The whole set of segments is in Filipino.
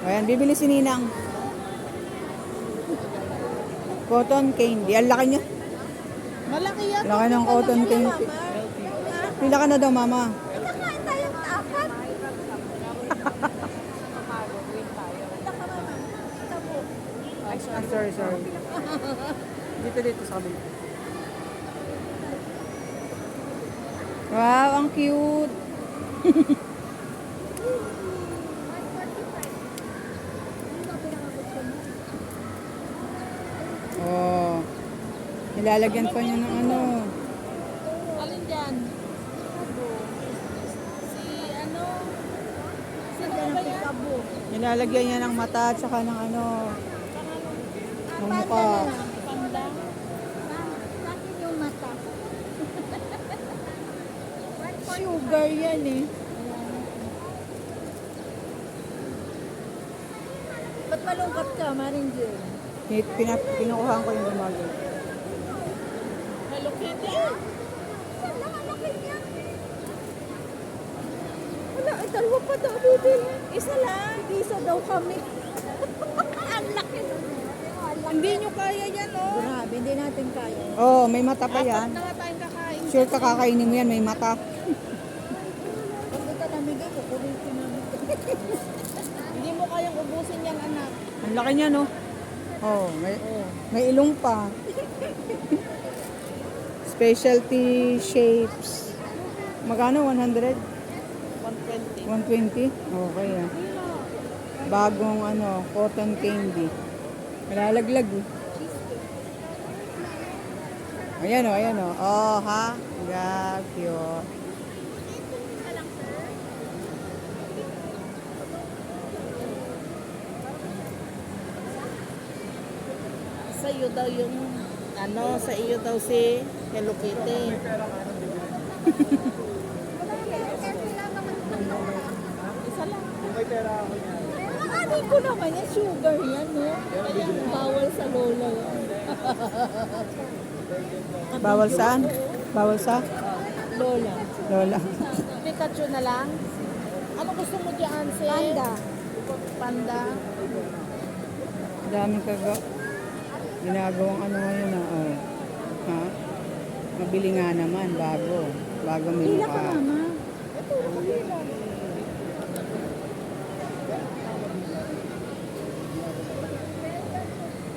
Ayan, bibili si Ninang. Cotton candy. Ang laki niya. Malaki yan. Laki ng cotton candy. Pila ka na daw, mama. Kakain tayong apat. Sorry. Dito sa kabila. Wow, ang cute. Oh. Nilalagyan pa niya ng ano. Alin dyan? Si ano? Sino ba yan? Nilalagyan niya ng mata at saka ng ano. Ng mukha. Panda. Bakit yung mata? Sugar yan eh. Ba't malungkot ka, Maring Jill? Pinukuhaan ko yung lumagay. Hello Kitty? Saan lang ang laki niya? Wala, ay dalawa pa daw, bibili. Isa lang. Isa daw kami. Ang laki. Hindi nyo kaya yan, oh. Grabe, hindi natin kaya. Oh, may mata pa yan. Apat na nga tayong kakain. Sure ka kakainin mo yan, may mata. Pag ito namigay, kukulitin namin. Hindi mo kayang ubusin yan, anak. Ang laki niya, no? Oh, may ilong pa. Specialty shapes. Magkano? 100? 120. 120? Okay, ah. Bagong ano, cotton candy. Malalaglag, eh. Ayan, oh. Oh, ha? Yeah, cute. Sa iyo daw yung, sa iyo daw si Hello Kitty. Isa lang. May pera ako niya. Ano ko naman yan, sugar yan, no? Kaya bawal sa lola yan. Bawal saan? Bawal sa? Lola. Lola. Pikachu na lang? Ano gusto mo dyan, si? Panda. Daming ginagawang ano ngayon, ah. Oh. Ha? Mabili nga naman, bago. Bago may Hila ka, mukha. mama. Ito, hila.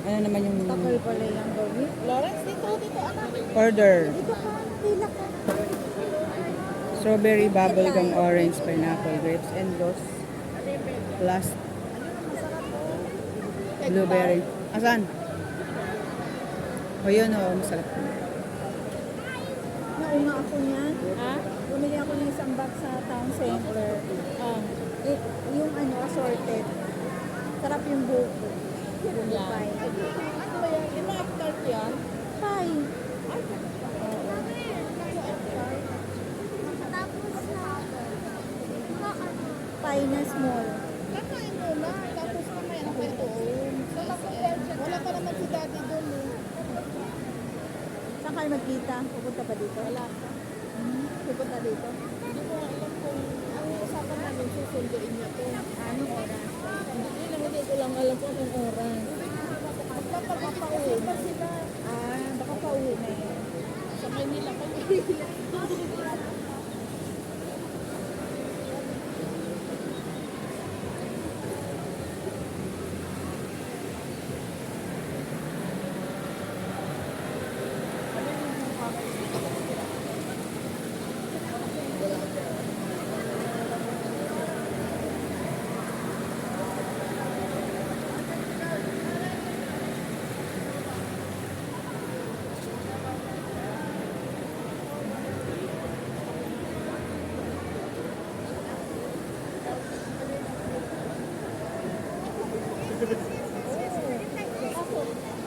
Ano naman yung Takal pala yung baby. Lawrence, dito, anak. order? Dito ka, hila ka. Strawberry, bubblegum, orange, pineapple, grapes, and rose. Plus blueberry. Asan? O yun, oh, masarap. Nauna ako niyan. Ha? Bumili ako ng isang box sa town center. Yung assorted. Sarap yung buko. Yung pie. Ano ba yan? Yung mga tart yan? Pie. Pie na small. Kakain mo na. Tapos mamaya na kayo doon. Wala pa naman si daddy doon eh. Saan kayo magkita? Pupunta pa dito? Wala pa. Pupunta dito? Hindi ko alam kung ang usapan namin susunduin niya to. Anong oras? Hindi ko lang alam kung anong oras. Baka pauwi pa sila. Baka pauwi na yun. Sa Manila pa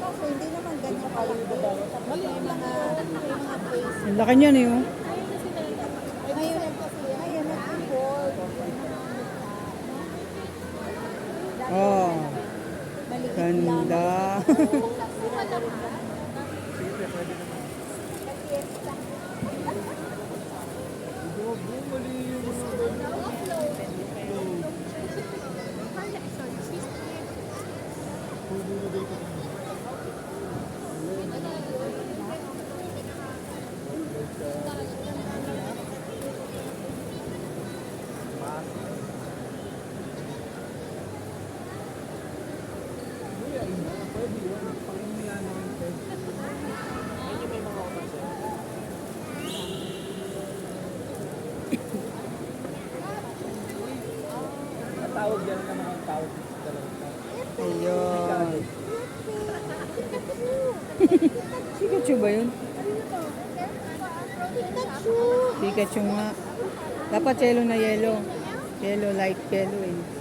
Kaso hindi naman ganyan kalaki. May mga place. Ang laki niyan, eh, oh. Ngayon nag-evolve. Oh, Maliit lang. ganda. tawag yan naman ang tawag sa dalawa. Ayun. Pikachu ba yun? Pikachu! Pikachu nga. Dapat yellow na yellow. Yellow, light yellow eh.